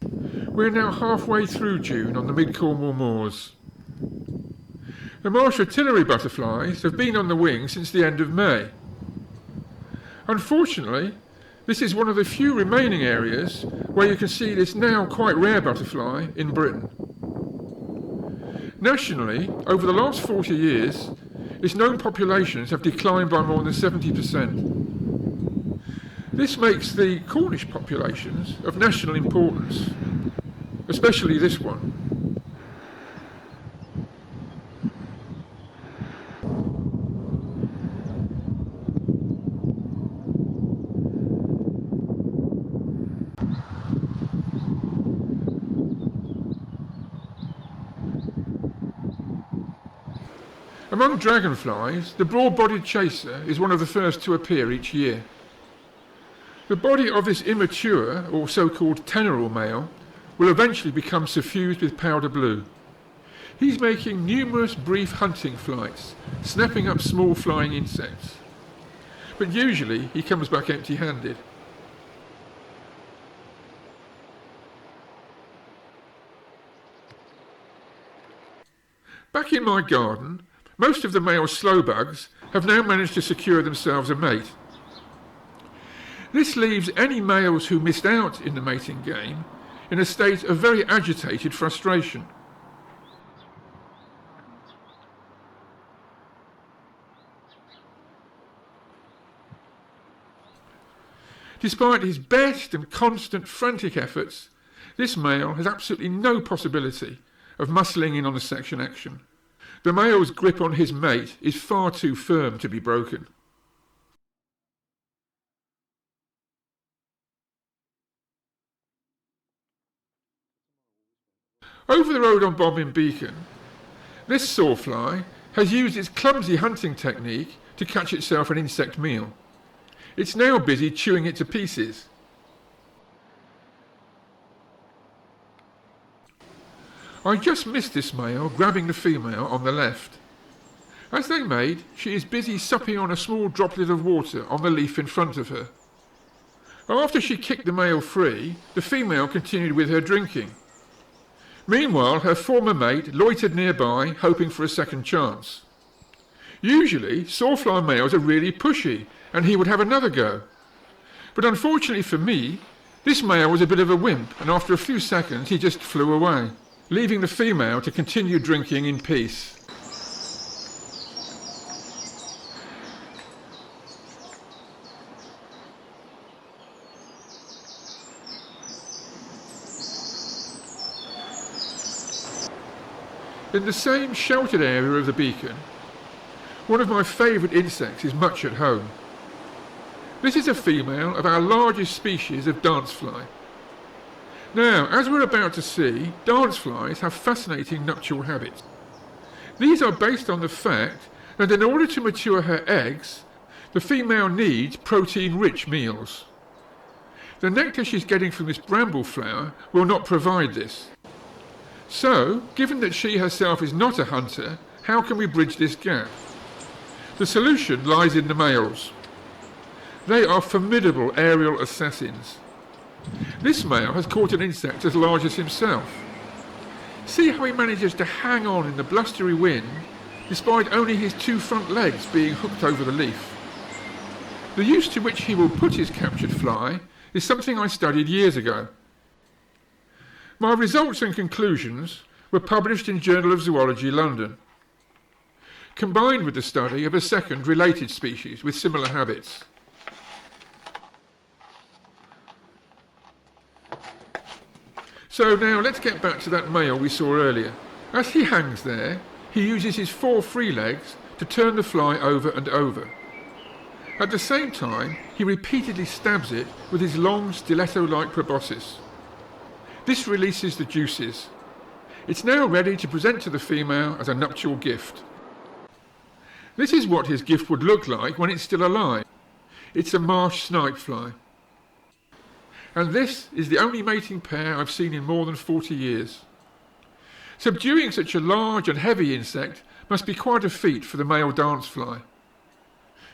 We're now halfway through June on the mid-Cornwall moors. The marsh artillery butterflies have been on the wing since the end of May. Unfortunately, this is one of the few remaining areas where you can see this now quite rare butterfly in Britain. Nationally, over the last 40 years, its known populations have declined by more than 70%. This makes the Cornish populations of national importance, especially this one. Among dragonflies, the broad-bodied chaser is one of the first to appear each year. The body of this immature, or so-called teneral male, will eventually become suffused with powder blue. He's making numerous brief hunting flights, snapping up small flying insects. But usually he comes back empty-handed. Back in my garden, most of the male slowbugs have now managed to secure themselves a mate. This leaves any males who missed out in the mating game in a state of very agitated frustration. Despite his best and constant frantic efforts, this male has absolutely no possibility of muscling in on the section action. The male's grip on his mate is far too firm to be broken. Over the road on Bobbin Beacon, this sawfly has used its clumsy hunting technique to catch itself an insect meal. It's now busy chewing it to pieces. I just missed this male grabbing the female on the left. As they mate, she is busy supping on a small droplet of water on the leaf in front of her. After she kicked the male free, the female continued with her drinking. Meanwhile, her former mate loitered nearby, hoping for a second chance. Usually, sawfly males are really pushy, and he would have another go. But unfortunately for me, this male was a bit of a wimp, and after a few seconds he just flew away, leaving the female to continue drinking in peace. In the same sheltered area of the beacon, one of my favourite insects is much at home. This is a female of our largest species of dancefly. Now, as we're about to see, danceflies have fascinating nuptial habits. These are based on the fact that in order to mature her eggs, the female needs protein-rich meals. The nectar she's getting from this bramble flower will not provide this. So, given that she herself is not a hunter, how can we bridge this gap? The solution lies in the males. They are formidable aerial assassins. This male has caught an insect as large as himself. See how he manages to hang on in the blustery wind, despite only his two front legs being hooked over the leaf. The use to which he will put his captured fly is something I studied years ago. My results and conclusions were published in Journal of Zoology, London, combined with the study of a second related species with similar habits. So now let's get back to that male we saw earlier. As he hangs there, he uses his 4 free legs to turn the fly over and over. At the same time, he repeatedly stabs it with his long stiletto-like proboscis. This releases the juices. It's now ready to present to the female as a nuptial gift. This is what his gift would look like when it's still alive. It's a marsh snipefly. And this is the only mating pair I've seen in more than 40 years. Subduing such a large and heavy insect must be quite a feat for the male dancefly.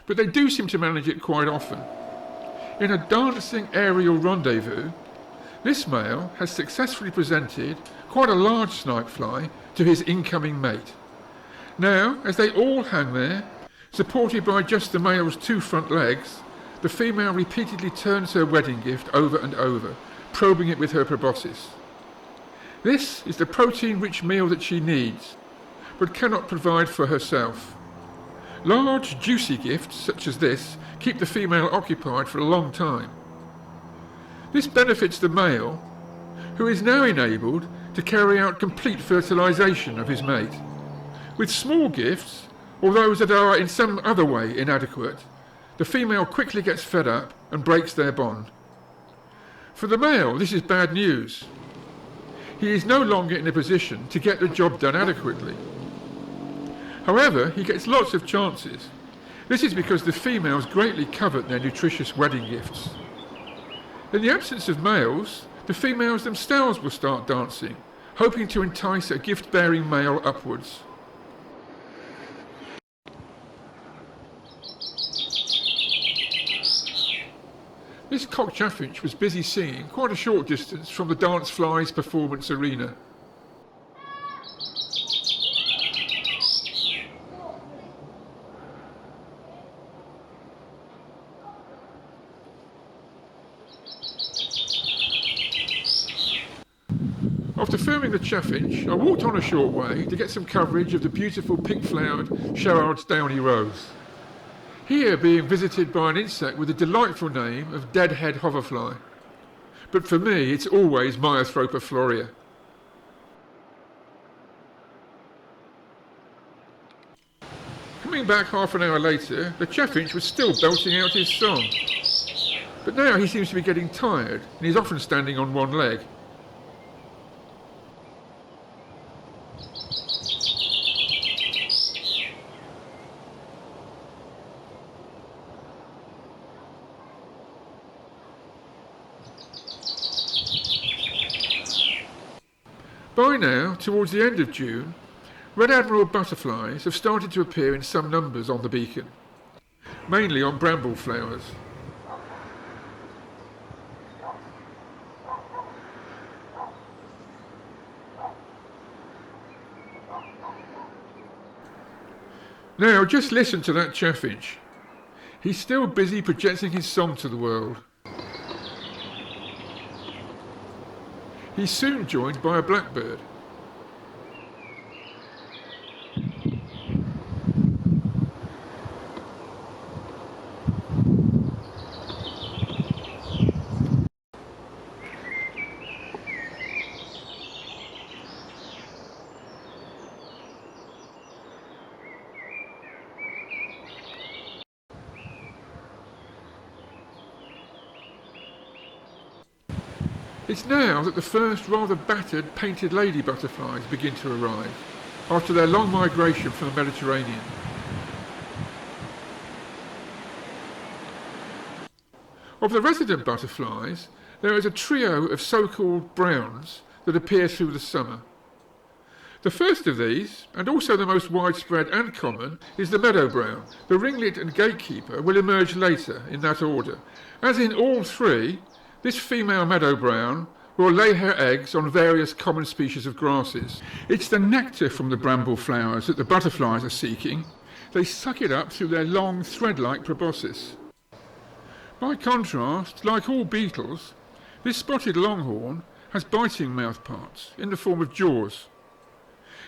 But they do seem to manage it quite often. In a dancing aerial rendezvous, This male has successfully presented quite a large snipe fly to his incoming mate. Now, as they all hang there, supported by just the male's 2 front legs, the female repeatedly turns her wedding gift over and over, probing it with her proboscis. This is the protein-rich meal that she needs, but cannot provide for herself. Large, juicy gifts such as this keep the female occupied for a long time. This benefits the male, who is now enabled to carry out complete fertilisation of his mate. With small gifts, or those that are in some other way inadequate, the female quickly gets fed up and breaks their bond. For the male, this is bad news. He is no longer in a position to get the job done adequately. However, he gets lots of chances. This is because the females greatly covet their nutritious wedding gifts. In the absence of males, the females themselves will start dancing, hoping to entice a gift-bearing male upwards. This cock chaffinch was busy singing quite a short distance from the dance fly's performance arena. After filming the chaffinch, I walked on a short way to get some coverage of the beautiful pink-flowered Sherard's downy rose. Here being visited by an insect with the delightful name of deadhead hoverfly. But for me, it's always Myothropa florea. Coming back half an hour later, the chaffinch was still belting out his song. But now he seems to be getting tired, and he's often standing on one leg. By now, towards the end of June, red admiral butterflies have started to appear in some numbers on the beacon, mainly on bramble flowers. Now, just listen to that chaffinch. He's still busy projecting his song to the world. He's soon joined by a blackbird. It's now that the first rather battered painted lady butterflies begin to arrive, after their long migration from the Mediterranean. Of the resident butterflies, there is a trio of so-called browns that appear through the summer. The first of these, and also the most widespread and common, is the meadow brown. The ringlet and gatekeeper will emerge later in that order. As in all three, this female meadow brown will lay her eggs on various common species of grasses. It's the nectar from the bramble flowers that the butterflies are seeking. They suck it up through their long thread-like proboscis. By contrast, like all beetles, this spotted longhorn has biting mouthparts in the form of jaws.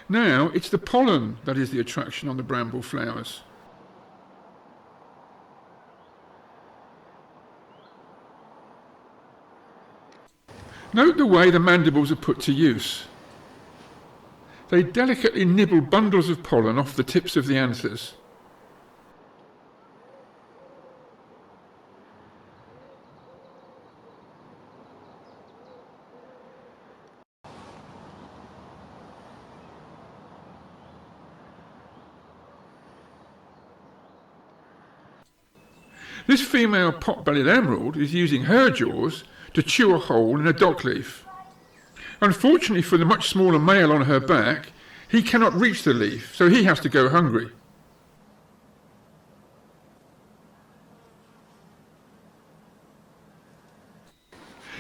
Now it's the pollen that is the attraction on the bramble flowers. Note the way the mandibles are put to use. They delicately nibble bundles of pollen off the tips of the anthers. This female pot-bellied emerald is using her jaws to chew a hole in a dock leaf. Unfortunately for the much smaller male on her back, he cannot reach the leaf, so he has to go hungry.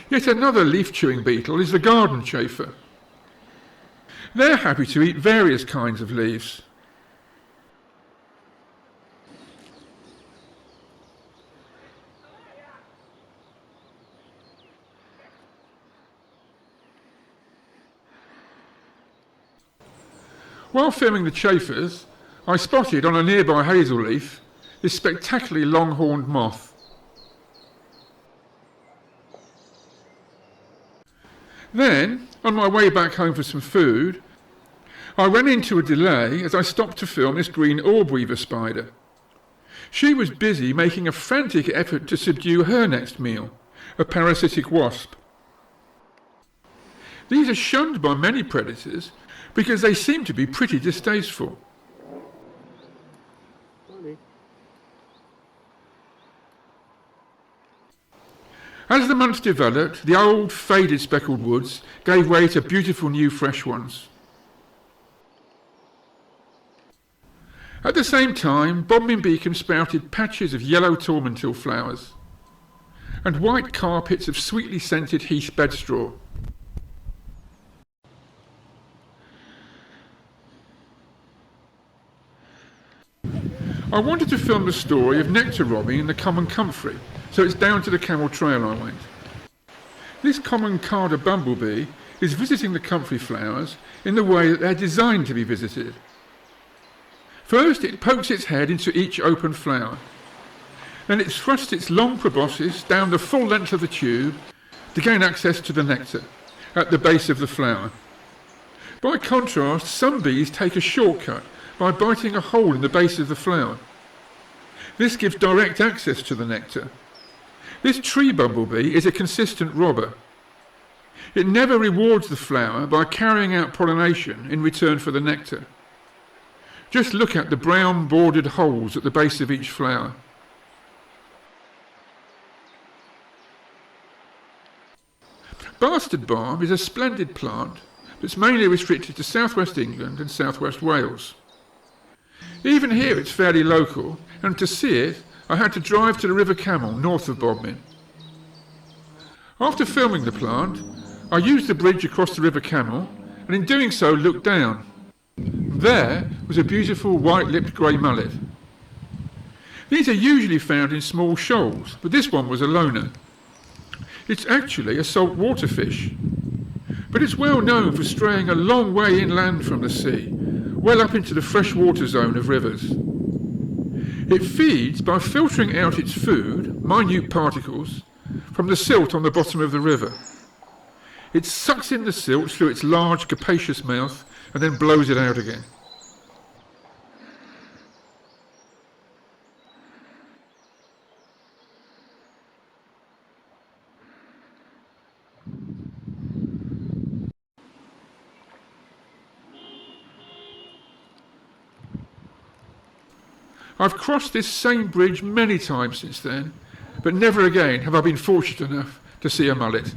Yet another leaf-chewing beetle is the garden chafer. They're happy to eat various kinds of leaves. While filming the chafers, I spotted on a nearby hazel leaf this spectacularly long-horned moth. Then, on my way back home for some food, I ran into a delay as I stopped to film this green orb-weaver spider. She was busy making a frantic effort to subdue her next meal, a parasitic wasp. These are shunned by many predators because they seem to be pretty distasteful. As the months developed, the old, faded speckled woods gave way to beautiful new fresh ones. At the same time, Bodmin Beacon sprouted patches of yellow tormentil flowers and white carpets of sweetly scented heath bedstraw. I wanted to film the story of nectar robbing in the common comfrey, so it's down to the camel trail I went. This common carder bumblebee is visiting the comfrey flowers in the way that they're designed to be visited. First, it pokes its head into each open flower. Then it thrusts its long proboscis down the full length of the tube to gain access to the nectar at the base of the flower. By contrast, some bees take a shortcut by biting a hole in the base of the flower. This gives direct access to the nectar. This tree bumblebee is a consistent robber. It never rewards the flower by carrying out pollination in return for the nectar. Just look at the brown bordered holes at the base of each flower. Bastard balm is a splendid plant that's mainly restricted to southwest England and southwest Wales. Even here it's fairly local, and to see it I had to drive to the River Camel north of Bodmin. After filming the plant, I used the bridge across the River Camel, and in doing so looked down. There was a beautiful white-lipped grey mullet. These are usually found in small shoals, but this one was a loner. It's actually a saltwater fish, but it's well known for straying a long way inland from the sea, well up into the freshwater zone of rivers. It feeds by filtering out its food, minute particles, from the silt on the bottom of the river. It sucks in the silt through its large, capacious mouth and then blows it out again. I've crossed this same bridge many times since then, but never again have I been fortunate enough to see a mullet.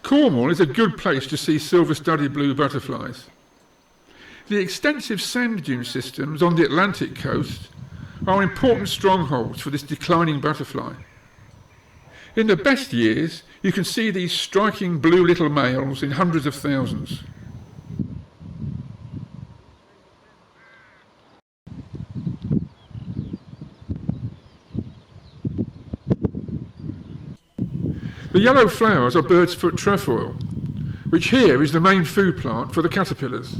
Cornwall is a good place to see silver-studded blue butterflies. The extensive sand dune systems on the Atlantic coast are important strongholds for this declining butterfly. In the best years, you can see these striking blue little males in hundreds of thousands. The yellow flowers are bird's foot trefoil, which here is the main food plant for the caterpillars.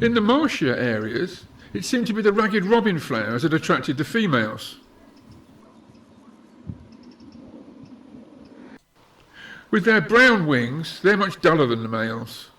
In the marshier areas, it seemed to be the ragged robin flowers that attracted the females. With their brown wings, they're much duller than the males.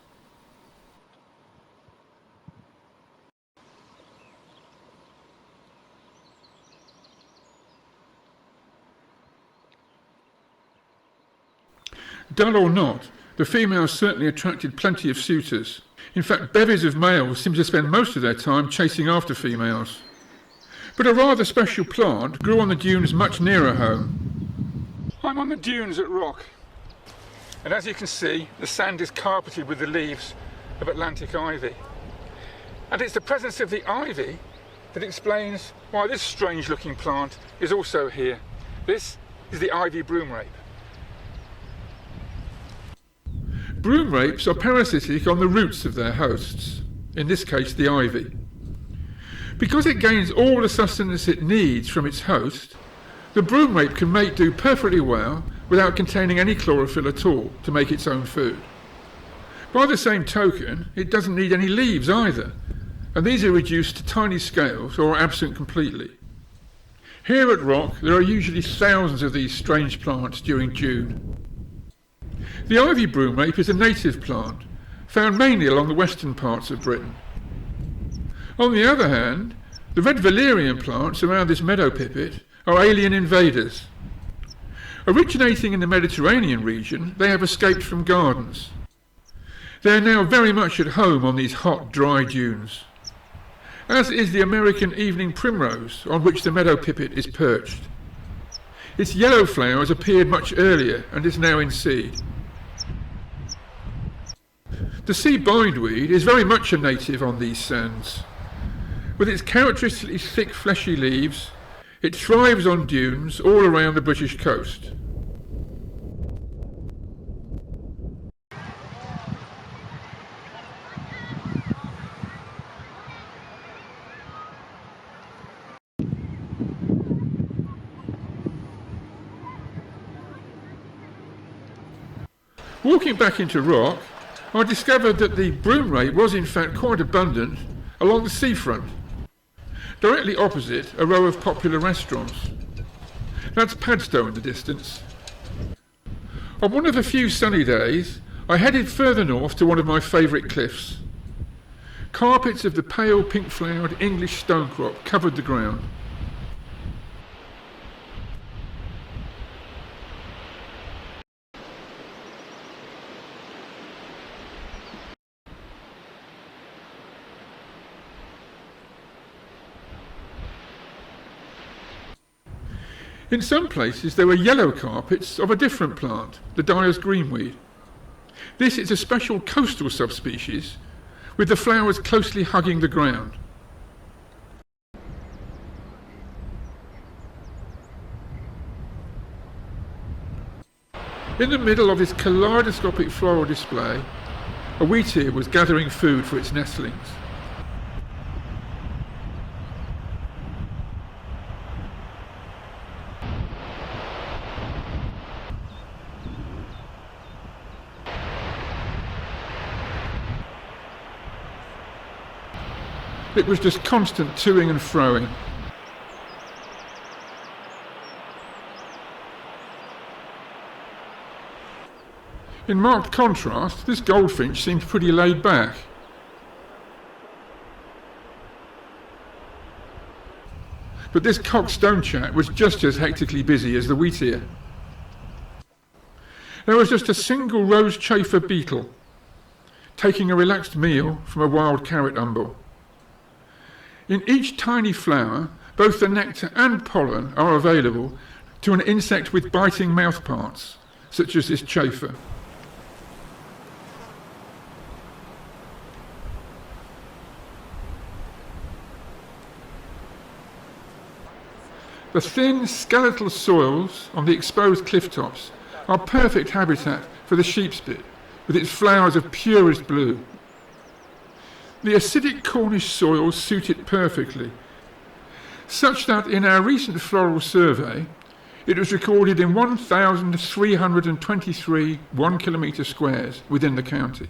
Dull or not, the females certainly attracted plenty of suitors. In fact, bevies of males seem to spend most of their time chasing after females. But a rather special plant grew on the dunes much nearer home. I'm on the dunes at Rock, and as you can see, the sand is carpeted with the leaves of Atlantic ivy. And it's the presence of the ivy that explains why this strange looking plant is also here. This is the ivy broomrape. Broomrapes are parasitic on the roots of their hosts, in this case the ivy. Because it gains all the sustenance it needs from its host, the broomrape can make do perfectly well without containing any chlorophyll at all to make its own food. By the same token, it doesn't need any leaves either, and these are reduced to tiny scales or absent completely. Here at Rock, there are usually thousands of these strange plants during June. The ivy broomrape is a native plant, found mainly along the western parts of Britain. On the other hand, the red valerian plants around this meadow pipit are alien invaders. Originating in the Mediterranean region, they have escaped from gardens. They are now very much at home on these hot, dry dunes, as is the American evening primrose on which the meadow pipit is perched. Its yellow flowers appeared much earlier and is now in seed. The sea bindweed is very much a native on these sands. With its characteristically thick fleshy leaves, it thrives on dunes all around the British coast. Walking back into Rock, I discovered that the broomrape was in fact quite abundant along the seafront, directly opposite a row of popular restaurants. That's Padstow in the distance. On one of the few sunny days, I headed further north to one of my favourite cliffs. Carpets of the pale pink-flowered English stonecrop covered the ground. In some places there were yellow carpets of a different plant, the dyer's greenweed. This is a special coastal subspecies, with the flowers closely hugging the ground. In the middle of this kaleidoscopic floral display, a wheatear was gathering food for its nestlings. It was just constant toing and froing. In marked contrast, this goldfinch seemed pretty laid back. But this cock stonechat was just as hectically busy as the wheatear. There was just a single rose chafer beetle, taking a relaxed meal from a wild carrot umbel. In each tiny flower, both the nectar and pollen are available to an insect with biting mouthparts, such as this chafer. The thin, skeletal soils on the exposed cliff tops are perfect habitat for the sheepspit, with its flowers of purest blue. The acidic Cornish soils suit it perfectly, such that in our recent floral survey, it was recorded in 1,323 1 kilometre squares within the county.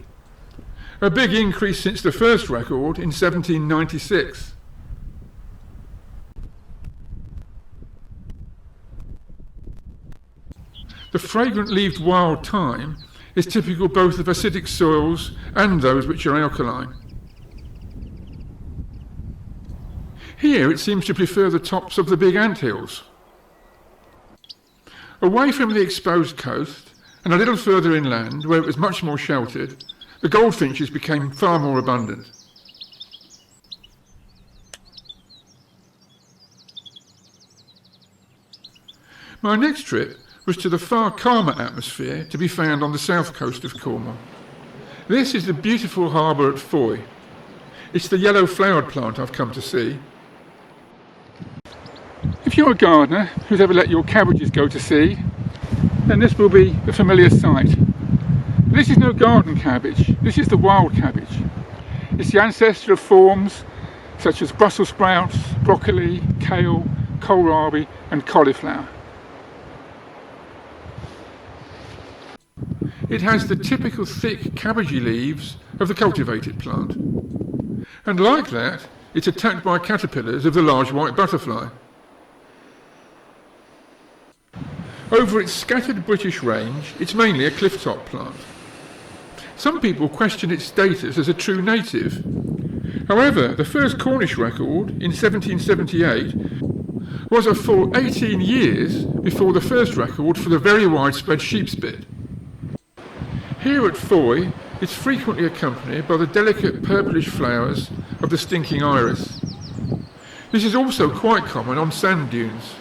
A big increase since the first record in 1796. The fragrant-leaved wild thyme is typical both of acidic soils and those which are alkaline. Here it seems to prefer the tops of the big anthills. Away from the exposed coast, and a little further inland, where it was much more sheltered, the goldfinches became far more abundant. My next trip was to the far calmer atmosphere to be found on the south coast of Cornwall. This is the beautiful harbour at Foy. It's the yellow flowered plant I've come to see. If you're a gardener who's ever let your cabbages go to seed, then this will be a familiar sight. But this is no garden cabbage, this is the wild cabbage. It's the ancestor of forms such as Brussels sprouts, broccoli, kale, kohlrabi and cauliflower. It has the typical thick cabbagey leaves of the cultivated plant. And like that, it's attacked by caterpillars of the large white butterfly. Over its scattered British range, it's mainly a cliff-top plant. Some people question its status as a true native. However, the first Cornish record, in 1778, was a full 18 years before the first record for the very widespread sheep's bit. Here at Foy, it's frequently accompanied by the delicate purplish flowers of the stinking iris. This is also quite common on sand dunes.